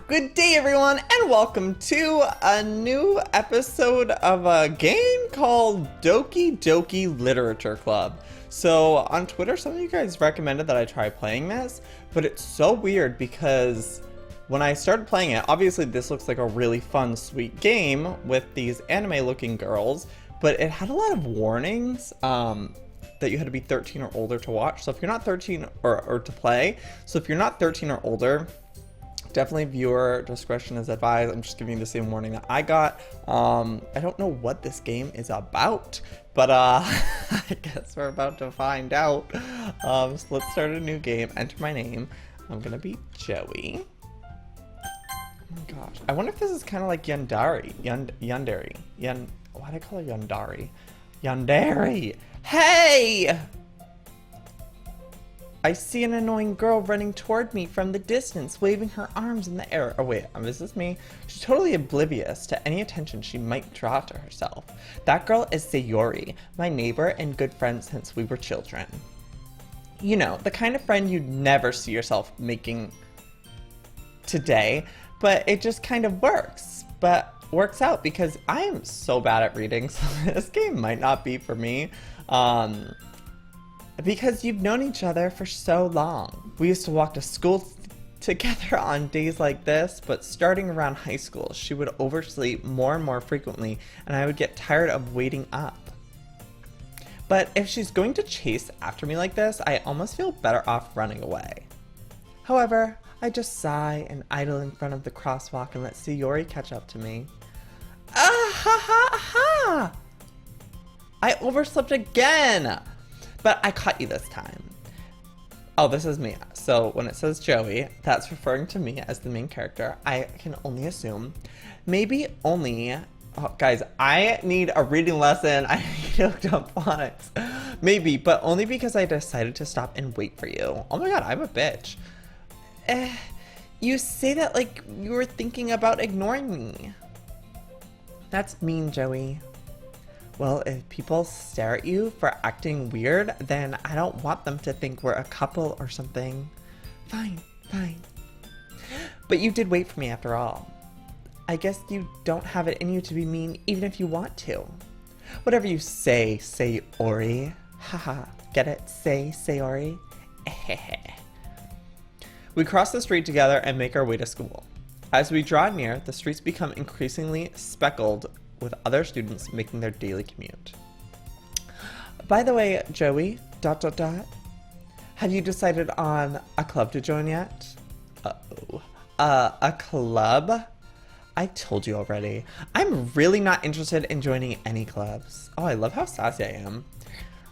Good day everyone, and welcome to a new episode of a game called Doki Doki Literature Club. So on Twitter, some of you guys recommended that I try playing this, but it's so weird because when I started playing it, obviously this looks like a really fun, sweet game with these anime-looking girls, but it had a lot of warnings that you had to be 13 or older to watch. So if you're not 13 or to play, so if you're not 13 or older, definitely viewer discretion is advised. I'm just giving you the same warning that I got. I don't know what this game is about, but I guess we're about to find out. So let's start a new game. Enter my name. I'm gonna be Joey. Oh my gosh. I wonder if this is kind of like Yandere. Why'd I call it Yandere? Yandere! Hey! I see an annoying girl running toward me from the distance, waving her arms in the air. Oh wait, this is me. She's totally oblivious to any attention she might draw to herself. That girl is Sayori, my neighbor and good friend since we were children. You know, the kind of friend you'd never see yourself making today, but it just kind of works. But works out because I am so bad at reading, so this game might not be for me. Because you've known each other for so long. We used to walk to school together on days like this, but starting around high school, she would oversleep more and more frequently, and I would get tired of waiting up. But if she's going to chase after me like this, I almost feel better off running away. However, I just sigh and idle in front of the crosswalk and let Sayori catch up to me. Ah ha ha ha! I overslept again! But I caught you this time. Oh, this is me. So when it says Joey, that's referring to me as the main character. I can only assume. Maybe only... Oh, guys, I need a reading lesson. I need to look up phonics. Maybe, but only because I decided to stop and wait for you. Oh my god, I'm a bitch. You say that like you were thinking about ignoring me. That's mean, Joey. Well, if people stare at you for acting weird, then I don't want them to think we're a couple or something. Fine, fine. But you did wait for me after all. I guess you don't have it in you to be mean even if you want to. Whatever you say, Sayori. Haha, get it? Sayori? We cross the street together and make our way to school. As we draw near, the streets become increasingly speckled with other students making their daily commute. By the way, Joey, ... have you decided on a club to join yet? Uh-oh. A club? I told you already. I'm really not interested in joining any clubs. Oh, I love how sassy I am.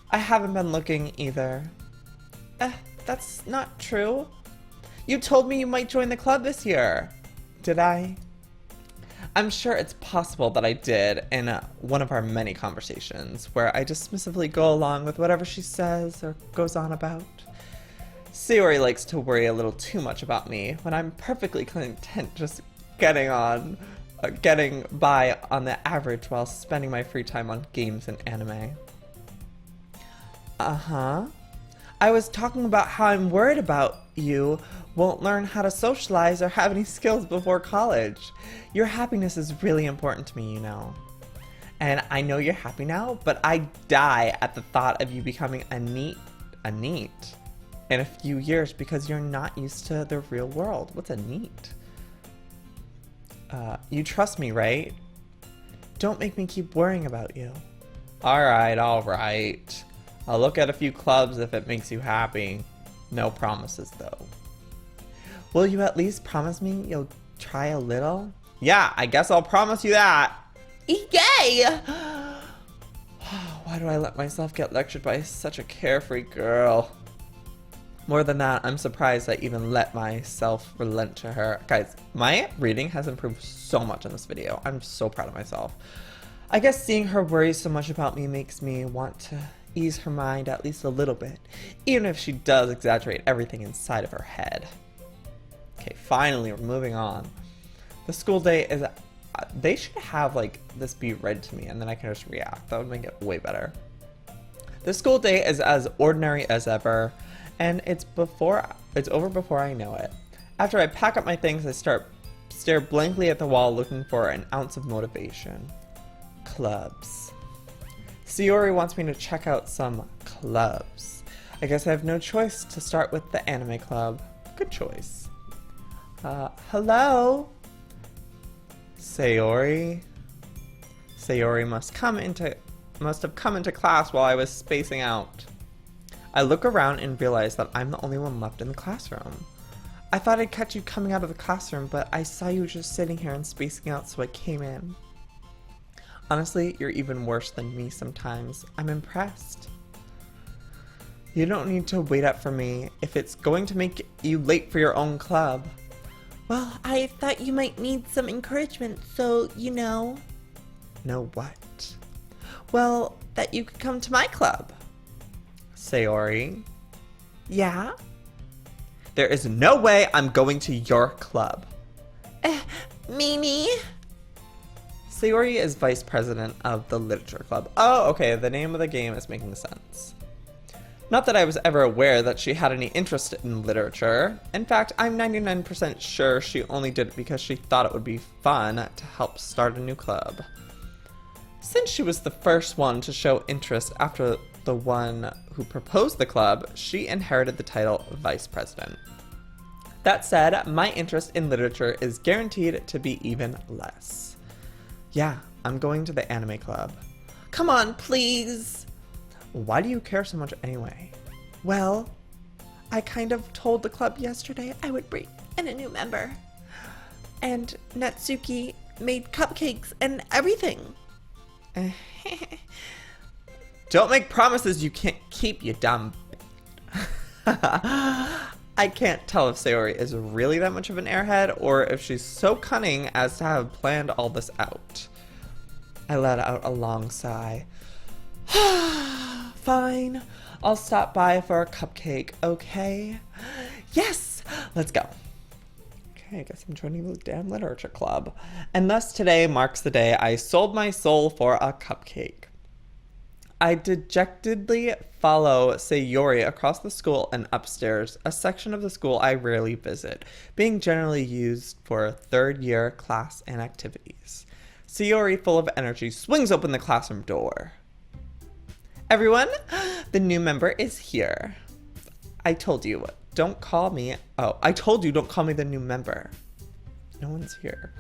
I haven't been looking either. That's not true. You told me you might join the club this year. Did I? I'm sure it's possible that I did in one of our many conversations where I dismissively go along with whatever she says or goes on about. Sayori likes to worry a little too much about me when I'm perfectly content just getting by on the average while spending my free time on games and anime. Uh-huh. I was talking about how I'm worried about you won't learn how to socialize or have any skills before college. Your happiness is really important to me, you know. And I know you're happy now, but I die at the thought of you becoming a NEET in a few years because you're not used to the real world. What's a NEET? You trust me, right? Don't make me keep worrying about you. Alright. I'll look at a few clubs if it makes you happy. No promises, though. Will you at least promise me you'll try a little? Yeah, I guess I'll promise you that. Yay! Why do I let myself get lectured by such a carefree girl? More than that, I'm surprised I even let myself relent to her. Guys, my reading has improved so much in this video. I'm so proud of myself. I guess seeing her worry so much about me makes me want to ease her mind at least a little bit, even if she does exaggerate everything inside of her head. Okay, finally, we're moving on. The school day is... they should have, like, this be read to me, and then I can just react. That would make it way better. The school day is as ordinary as ever, and it's over before I know it. After I pack up my things, I stare blankly at the wall looking for an ounce of motivation. Clubs. Sayori wants me to check out some clubs. I guess I have no choice to start with the anime club. Good choice. Hello? Sayori? Sayori must have come into class while I was spacing out. I look around and realize that I'm the only one left in the classroom. I thought I'd catch you coming out of the classroom, but I saw you just sitting here and spacing out, so I came in. Honestly, you're even worse than me sometimes. I'm impressed. You don't need to wait up for me if it's going to make you late for your own club. Well, I thought you might need some encouragement, so, you know. Know what? Well, that you could come to my club. Sayori? Yeah? There is no way I'm going to your club. Mimi? Sayori is vice president of the literature club. Oh, okay, the name of the game is making sense. Not that I was ever aware that she had any interest in literature. In fact, I'm 99% sure she only did it because she thought it would be fun to help start a new club. Since she was the first one to show interest after the one who proposed the club, she inherited the title vice president. That said, my interest in literature is guaranteed to be even less. Yeah, I'm going to the anime club. Come on, please. Why do you care so much anyway? Well, I kind of told the club yesterday I would bring in a new member. And Natsuki made cupcakes and everything. Don't make promises you can't keep, you dumb. I can't tell if Sayori is really that much of an airhead or if she's so cunning as to have planned all this out. I let out a long sigh. Fine, I'll stop by for a cupcake, okay? Yes, let's go. Okay, I guess I'm joining the damn literature club. And thus today marks the day I sold my soul for a cupcake. I dejectedly follow Sayori across the school and upstairs, a section of the school I rarely visit, being generally used for third-year class and activities. Sayori, full of energy, swings open the classroom door. Everyone, the new member is here. I told you, don't call me. Oh, I told you, don't call me the new member. No one's here.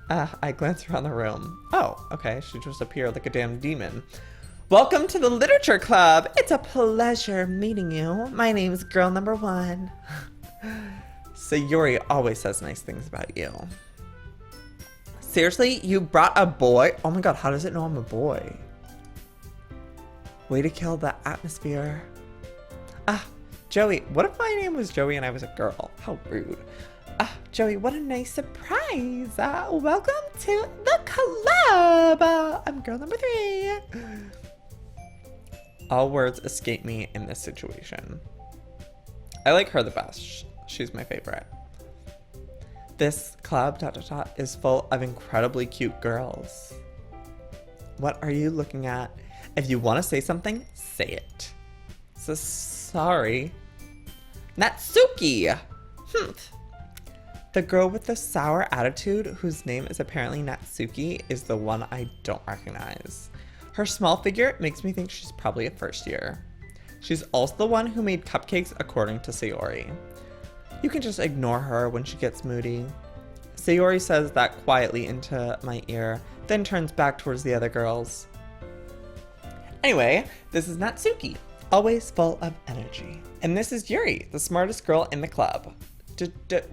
I glance around the room. Oh, okay, she just appeared like a damn demon. Welcome to the literature club. It's a pleasure meeting you. My name's girl number 1. Sayori always says nice things about you. Seriously, you brought a boy? Oh my god, how does it know I'm a boy? Way to kill the atmosphere. Joey, what if my name was Joey and I was a girl? How rude. Joey, what a nice surprise. Welcome to the club. I'm girl number 3. All words escape me in this situation. I like her the best. She's my favorite. This club, ... is full of incredibly cute girls. What are you looking at? If you want to say something, say it. So sorry. Natsuki! The girl with the sour attitude, whose name is apparently Natsuki, is the one I don't recognize. Her small figure makes me think she's probably a first year. She's also the one who made cupcakes according to Sayori. You can just ignore her when she gets moody. Sayori says that quietly into my ear, then turns back towards the other girls. Anyway, this is Natsuki, always full of energy. And this is Yuri, the smartest girl in the club.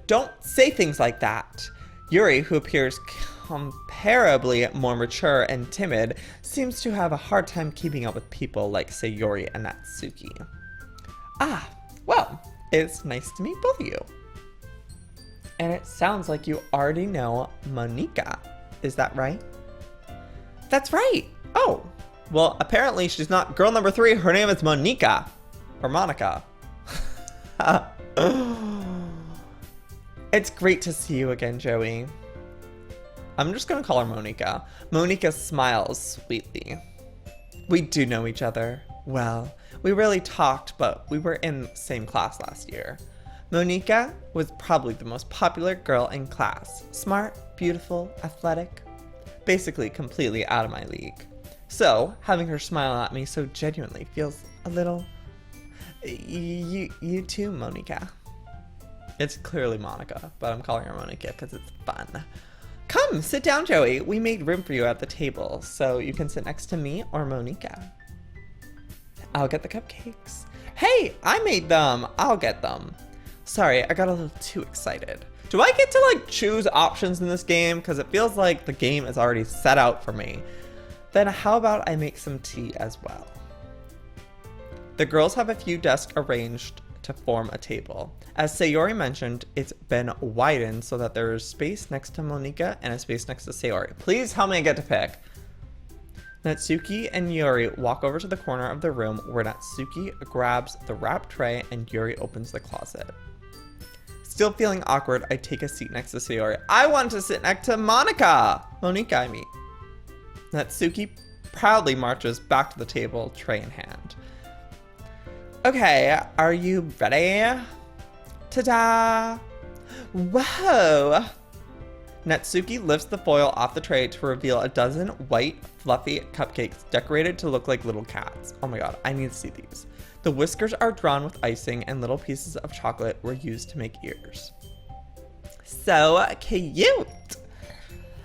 Don't say things like that. Yuri, who appears comparably more mature and timid, seems to have a hard time keeping up with people like Sayori and Natsuki. Well, it's nice to meet both of you. And it sounds like you already know Monika. Is that right? That's right. Oh, well, apparently she's not girl number 3. Her name is Monika. Or Monica. It's great to see you again, Joey. I'm just gonna call her Monika. Monika smiles sweetly. We do know each other. Well, we really talked, but we were in the same class last year. Monica was probably the most popular girl in class. Smart, beautiful, athletic. Basically completely out of my league. So, having her smile at me so genuinely feels a little... You too, Monica. It's clearly Monica, but I'm calling her Monica because it's fun. Come, sit down, Joey. We made room for you at the table, so you can sit next to me or Monica. I'll get the cupcakes. Hey, I made them. I'll get them. Sorry, I got a little too excited. Do I get to like choose options in this game? Because it feels like the game is already set out for me. Then how about I make some tea as well? The girls have a few desks arranged to form a table. As Sayori mentioned, it's been widened so that there is space next to Monica and a space next to Sayori. Please tell me I get to pick. Natsuki and Yuri walk over to the corner of the room where Natsuki grabs the wrap tray and Yuri opens the closet. Still feeling awkward, I take a seat next to Sayori. I want to sit next to Monica! Monica, I mean. Natsuki proudly marches back to the table, tray in hand. Okay, are you ready? Ta-da! Whoa! Natsuki lifts the foil off the tray to reveal a dozen white, fluffy cupcakes decorated to look like little cats. Oh my god, I need to see these. The whiskers are drawn with icing and little pieces of chocolate were used to make ears. So cute!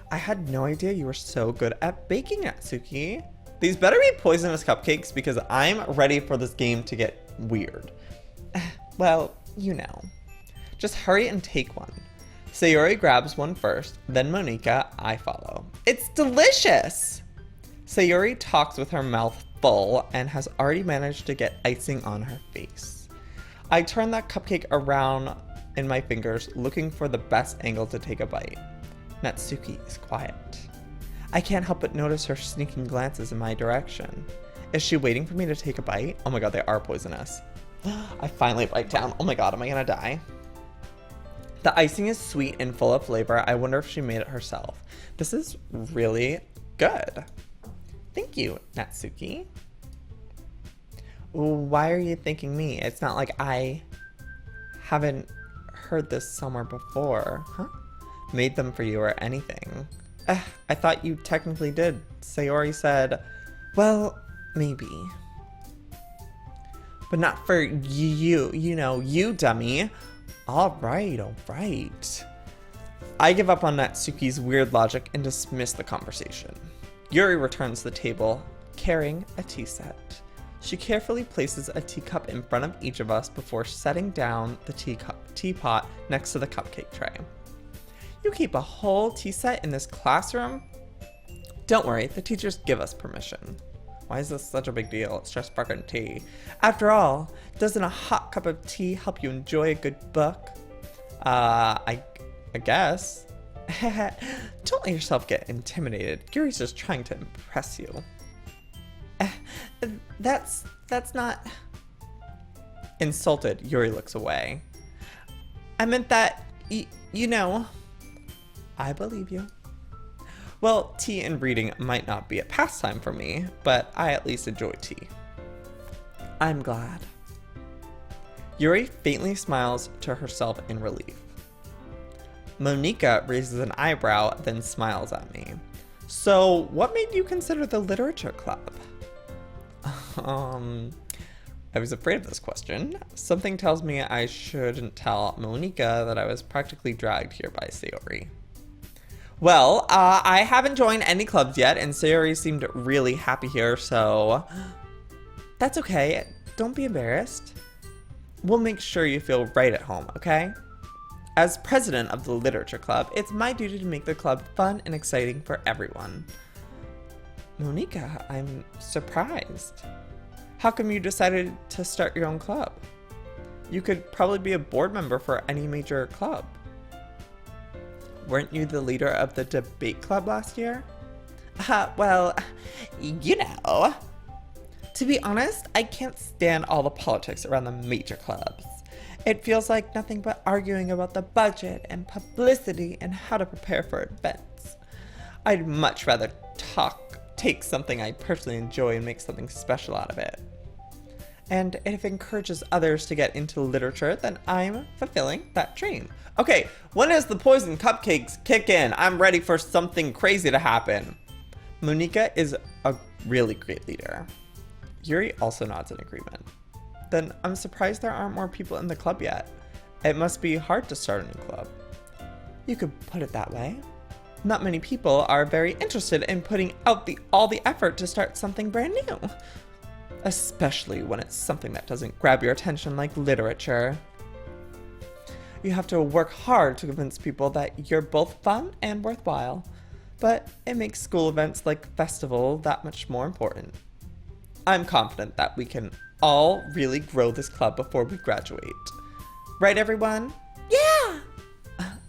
I had no idea you were so good at baking, Natsuki. These better be poisonous cupcakes because I'm ready for this game to get weird. Well, you know. Just hurry and take one. Sayori grabs one first, then Monica, I follow. It's delicious! Sayori talks with her mouth full and has already managed to get icing on her face. I turn that cupcake around in my fingers, looking for the best angle to take a bite. Natsuki is quiet. I can't help but notice her sneaking glances in my direction. Is she waiting for me to take a bite? Oh my god, they are poisonous. I finally bite down. Oh my god, am I gonna die? The icing is sweet and full of flavor. I wonder if she made it herself. This is really good. Thank you, Natsuki. Why are you thanking me? It's not like I haven't heard this somewhere before, huh? Made them for you or anything. I thought you technically did. Sayori said, well, maybe. But not for you, you dummy. All right. I give up on Natsuki's weird logic and dismiss the conversation. Yuri returns to the table, carrying a tea set. She carefully places a teacup in front of each of us before setting down the teapot next to the cupcake tray. You keep a whole tea set in this classroom? Don't worry, the teachers give us permission. Why is this such a big deal? It's just fucking tea. After all, doesn't a hot cup of tea help you enjoy a good book? I guess. Don't let yourself get intimidated. Yuri's just trying to impress you. That's not... Insulted, Yuri looks away. I meant that, you know... I believe you. Well, tea and reading might not be a pastime for me, but I at least enjoy tea. I'm glad. Yuri faintly smiles to herself in relief. Monica raises an eyebrow, then smiles at me. So, what made you consider the literature club? I was afraid of this question. Something tells me I shouldn't tell Monica that I was practically dragged here by Sayori. Well, I haven't joined any clubs yet, and Sayori seemed really happy here, so... That's okay. Don't be embarrassed. We'll make sure you feel right at home, okay? As president of the literature club, it's my duty to make the club fun and exciting for everyone. Monica, I'm surprised. How come you decided to start your own club? You could probably be a board member for any major club. Weren't you the leader of the debate club last year? Well, you know. To be honest, I can't stand all the politics around the major clubs. It feels like nothing but arguing about the budget and publicity and how to prepare for events. I'd much rather take something I personally enjoy and make something special out of it. And if it encourages others to get into literature, then I'm fulfilling that dream. Okay, when does the poison cupcakes kick in? I'm ready for something crazy to happen. Monika is a really great leader. Yuri also nods in agreement. Then I'm surprised there aren't more people in the club yet. It must be hard to start a new club. You could put it that way. Not many people are very interested in putting out all the effort to start something brand new. Especially when it's something that doesn't grab your attention like literature. You have to work hard to convince people that you're both fun and worthwhile, but it makes school events like festival that much more important. I'm confident that we can all really grow this club before we graduate. Right, everyone? Yeah!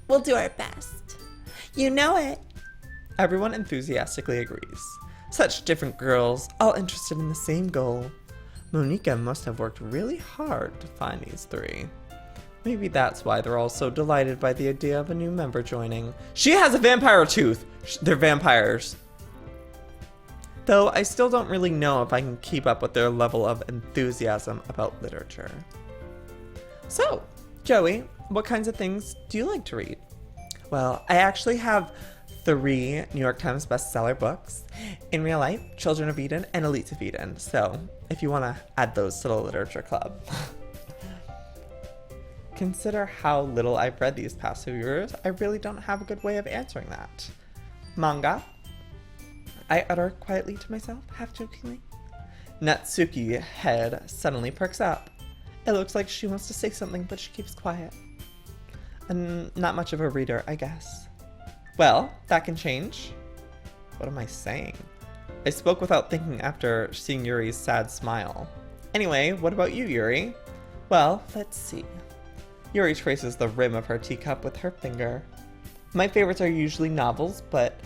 We'll do our best. You know it. Everyone enthusiastically agrees. Such different girls, all interested in the same goal. Monika must have worked really hard to find these three. Maybe that's why they're all so delighted by the idea of a new member joining. She has a vampire tooth! They're vampires. Though I still don't really know if I can keep up with their level of enthusiasm about literature. So, Joey, what kinds of things do you like to read? Well, I actually have 3 New York Times bestseller books. In Real Life, Children of Eden, and Elites of Eden. So, if you want to add those to the literature club. Consider how little I've read these past few years. I really don't have a good way of answering that. Manga? I utter quietly to myself, half jokingly. Natsuki's head suddenly perks up. It looks like she wants to say something, but she keeps quiet. And not much of a reader, I guess. Well, that can change. What am I saying? I spoke without thinking after seeing Yuri's sad smile. Anyway, what about you, Yuri? Well, let's see. Yuri traces the rim of her teacup with her finger. My favorites are usually novels, but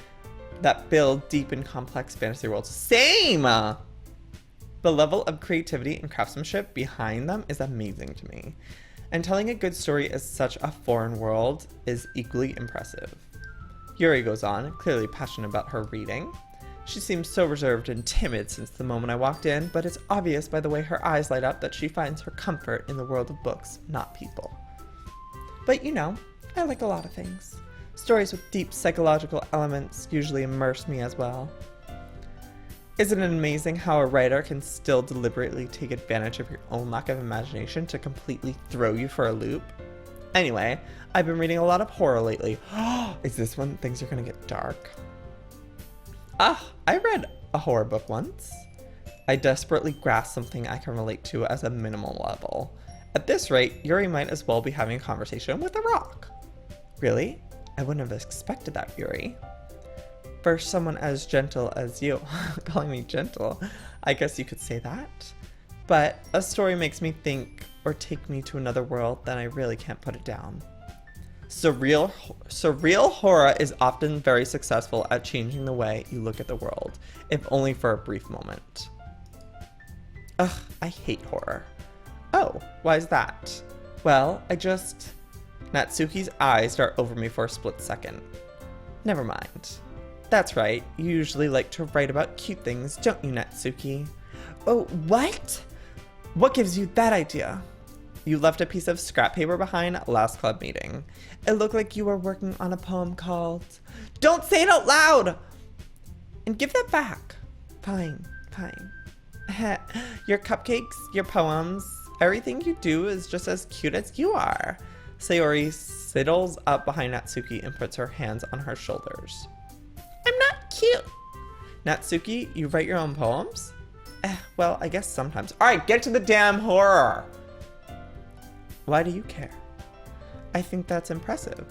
that build deep and complex fantasy worlds. Same! The level of creativity and craftsmanship behind them is amazing to me. And telling a good story in such a foreign world is equally impressive. Yuri goes on, clearly passionate about her reading. She seems so reserved and timid since the moment I walked in, but it's obvious by the way her eyes light up that she finds her comfort in the world of books, not people. But you know, I like a lot of things. Stories with deep psychological elements usually immerse me as well. Isn't it amazing how a writer can still deliberately take advantage of your own lack of imagination to completely throw you for a loop? Anyway, I've been reading a lot of horror lately. Is this when things are gonna get dark? I read a horror book once. I desperately grasped something I can relate to as a minimal level. At this rate, Yuri might as well be having a conversation with a rock. Really? I wouldn't have expected that, Yuri. For someone as gentle as you, calling me gentle, I guess you could say that. But a story makes me think or take me to another world, then I really can't put it down. Surreal horror is often very successful at changing the way you look at the world, if only for a brief moment. Ugh, I hate horror. Oh, why is that? Well, Natsuki's eyes start over me for a split second. Never mind. That's right, you usually like to write about cute things, don't you, Natsuki? Oh, what? What gives you that idea? You left a piece of scrap paper behind last club meeting. It looked like you were working on a poem called... Don't say it out loud! And give that back. Fine. Your cupcakes, your poems, everything you do is just as cute as you are. Sayori sidles up behind Natsuki and puts her hands on her shoulders. I'm not cute. Natsuki, you write your own poems? Well, I guess sometimes. Alright, get to the damn horror! Why do you care? I think that's impressive.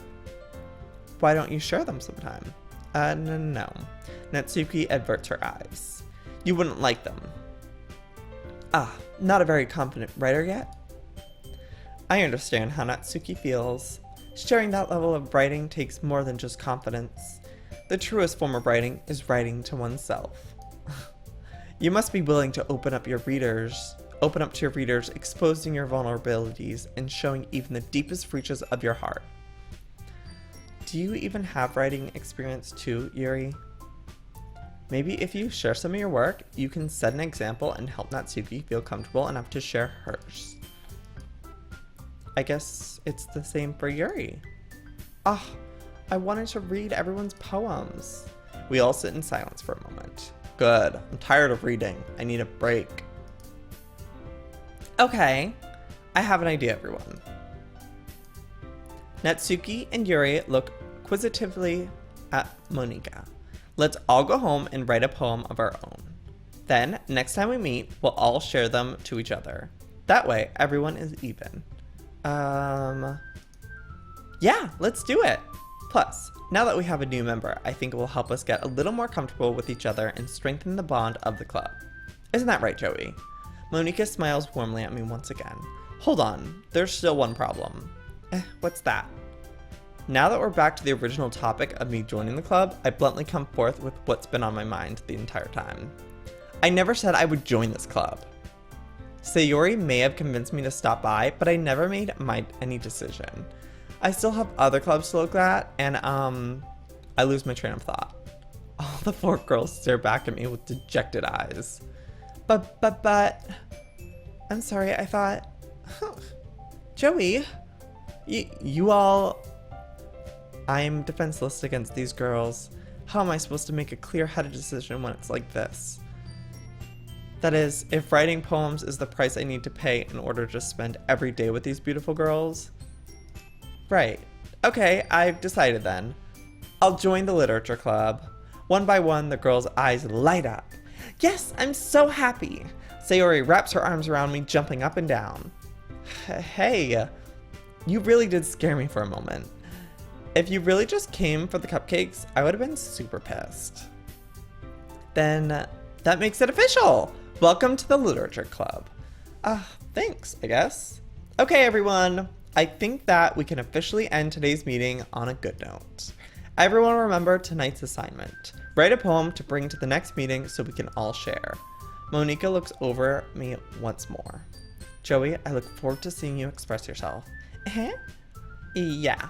Why don't you share them sometime? No. Natsuki averts her eyes. You wouldn't like them. Not a very confident writer yet? I understand how Natsuki feels. Sharing that level of writing takes more than just confidence. The truest form of writing is writing to oneself. You must be willing to open up to your readers, exposing your vulnerabilities and showing even the deepest reaches of your heart. Do you even have writing experience too, Yuri? Maybe if you share some of your work, you can set an example and help Natsuki feel comfortable enough to share hers. I guess it's the same for Yuri. Ah, I wanted to read everyone's poems. We all sit in silence for a moment. Good. I'm tired of reading. I need a break. Okay. I have an idea, everyone. Natsuki and Yuri look quizzitively at Monika. Let's all go home and write a poem of our own. Then, next time we meet, we'll all share them to each other. That way, everyone is even. Yeah, let's do it. Plus, now that we have a new member, I think it will help us get a little more comfortable with each other and strengthen the bond of the club. Isn't that right, Joey? Monika smiles warmly at me once again. Hold on, there's still one problem. What's that? Now that we're back to the original topic of me joining the club, I bluntly come forth with what's been on my mind the entire time. I never said I would join this club. Sayori may have convinced me to stop by, but I never made any decision. I still have other clubs to look at, and I lose my train of thought. All the 4 girls stare back at me with dejected eyes. But, I'm sorry, I thought, Joey, you all, I'm defenseless against these girls. How am I supposed to make a clear-headed decision when it's like this? That is, if writing poems is the price I need to pay in order to spend every day with these beautiful girls. Right. Okay, I've decided then. I'll join the literature club. One by one, the girls' eyes light up. Yes, I'm so happy. Sayori wraps her arms around me, jumping up and down. Hey, you really did scare me for a moment. If you really just came for the cupcakes, I would have been super pissed. Then that makes it official. Welcome to the literature club. Thanks, I guess. Okay, everyone. I think that we can officially end today's meeting on a good note. Everyone remember tonight's assignment. Write a poem to bring to the next meeting so we can all share. Monika looks over me once more. Joey, I look forward to seeing you express yourself. Yeah.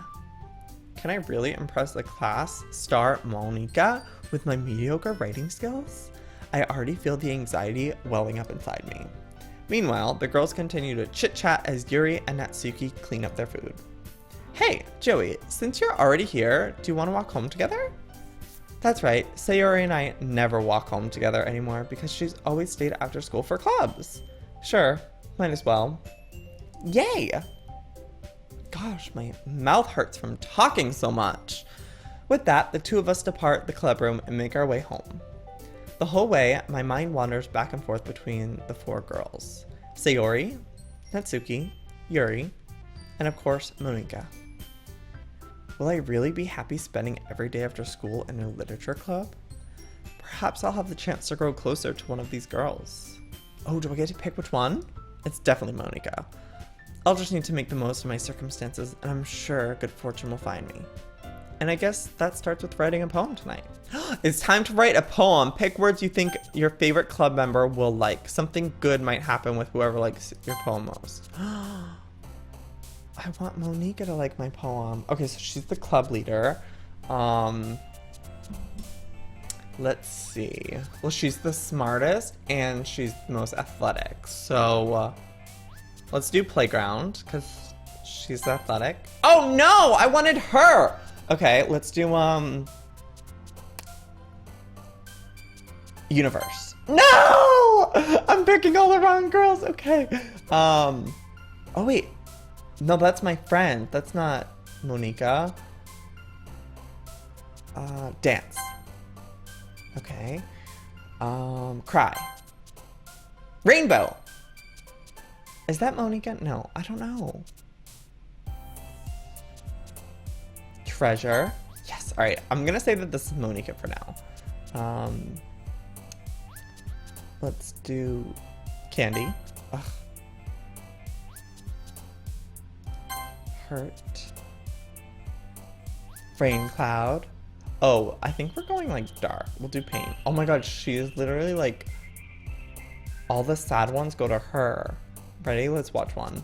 Can I really impress the class star Monika with my mediocre writing skills? I already feel the anxiety welling up inside me. Meanwhile, the girls continue to chit-chat as Yuri and Natsuki clean up their food. Hey, Joey, since you're already here, do you want to walk home together? That's right, Sayori and I never walk home together anymore because she's always stayed after school for clubs. Sure, might as well. Yay! Gosh, my mouth hurts from talking so much. With that, the 2 of us depart the club room and make our way home. The whole way, my mind wanders back and forth between the 4 girls. Sayori, Natsuki, Yuri, and of course, Monika. Will I really be happy spending every day after school in a literature club? Perhaps I'll have the chance to grow closer to one of these girls. Oh, do I get to pick which one? It's definitely Monika. I'll just need to make the most of my circumstances, and I'm sure good fortune will find me. And I guess that starts with writing a poem tonight. It's time to write a poem. Pick words you think your favorite club member will like. Something good might happen with whoever likes your poem most. I want Monika to like my poem. Okay, so she's the club leader. Let's see. Well, she's the smartest and she's the most athletic. So let's do playground because she's athletic. Oh no, I wanted her. Okay, let's do universe. No! I'm picking all the wrong girls. Okay. Oh wait. No, that's my friend. That's not Monika. Dance. Okay. Cry. Rainbow. Is that Monika? No, I don't know. Treasure. Yes. All right. I'm gonna say that this is Monika for now. Let's do candy. Ugh. Hurt. Rain cloud. Oh, I think we're going like dark. We'll do pain. Oh my god, she is literally like all the sad ones go to her. Ready? Let's watch one.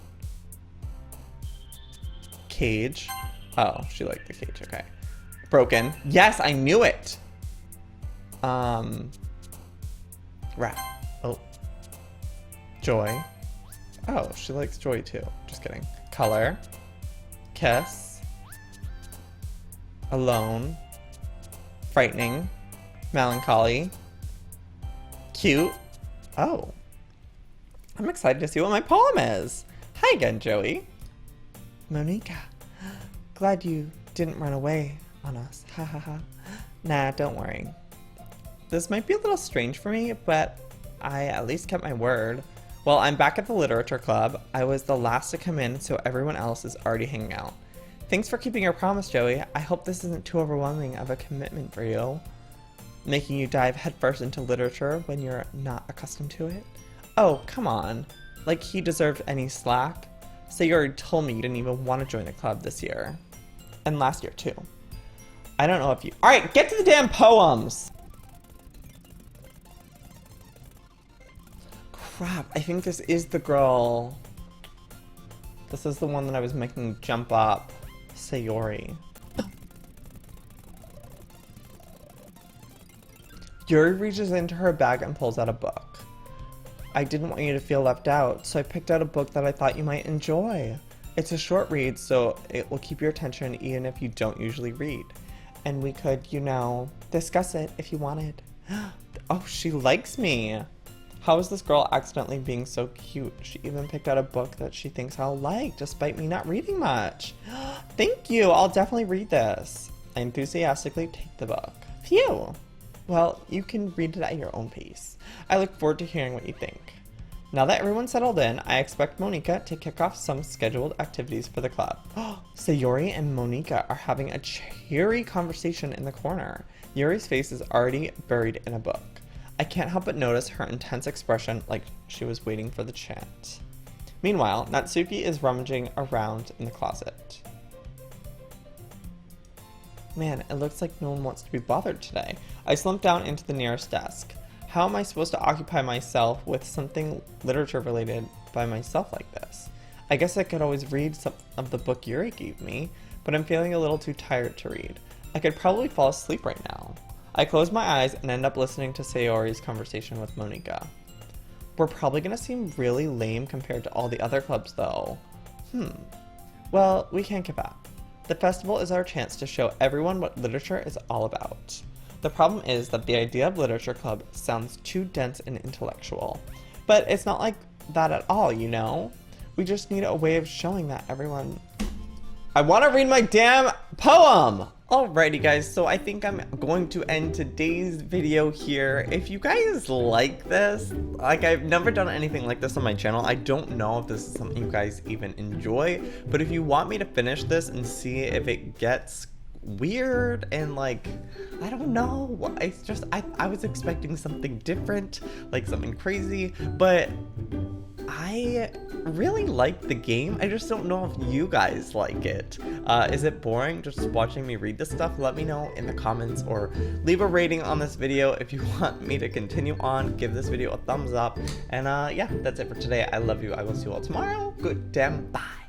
Cage. Oh, she liked the cage. Okay. Broken. Yes, I knew it. Rat. Oh. Joy. Oh, she likes joy too. Just kidding. Color. Kiss. Alone. Frightening. Melancholy. Cute. Oh. I'm excited to see what my poem is. Hi again, Joey. Monica. Glad you didn't run away on us. Ha ha ha. Nah, don't worry. This might be a little strange for me, but I at least kept my word. Well, I'm back at the literature club. I was the last to come in, so everyone else is already hanging out. Thanks for keeping your promise, Joey. I hope this isn't too overwhelming of a commitment for you. Making you dive headfirst into literature when you're not accustomed to it. Oh, come on. Like he deserved any slack. Sayori told me you didn't even want to join the club this year. And last year, too. I don't know if you... Alright, get to the damn poems! Crap, I think this is the girl. This is the one that I was making jump up. Sayori. Yuri reaches into her bag and pulls out a book. I didn't want you to feel left out, so I picked out a book that I thought you might enjoy. It's a short read, so it will keep your attention even if you don't usually read. And we could, you know, discuss it if you wanted. Oh, she likes me. How is this girl accidentally being so cute? She even picked out a book that she thinks I'll like, despite me not reading much. Thank you, I'll definitely read this. I enthusiastically take the book. Phew. Well, you can read it at your own pace. I look forward to hearing what you think. Now that everyone's settled in, I expect Monica to kick off some scheduled activities for the club. Sayori and Monica are having a cheery conversation in the corner. Yuri's face is already buried in a book. I can't help but notice her intense expression, like she was waiting for the chant. Meanwhile, Natsuki is rummaging around in the closet. Man, it looks like no one wants to be bothered today. I slump down into the nearest desk. How am I supposed to occupy myself with something literature related by myself like this? I guess I could always read some of the book Yuri gave me, but I'm feeling a little too tired to read. I could probably fall asleep right now. I close my eyes and end up listening to Sayori's conversation with Monica. We're probably gonna seem really lame compared to all the other clubs though. Well, we can't give up. The festival is our chance to show everyone what literature is all about. The problem is that the idea of literature club sounds too dense and intellectual. But it's not like that at all, you know? We just need a way of showing that everyone... I want to read my damn poem! Alrighty guys, so I think I'm going to end today's video here. If you guys like this, like I've never done anything like this on my channel. I don't know if this is something you guys even enjoy, but if you want me to finish this and see if it gets weird and like, I don't know, it's just, I was expecting something different, like something crazy, but I really like the game. I just don't know if you guys like it. Is it boring just watching me read this stuff? Let me know in the comments or leave a rating on this video if you want me to continue on. Give this video a thumbs up. And yeah, that's it for today. I love you. I will see you all tomorrow. Good damn bye.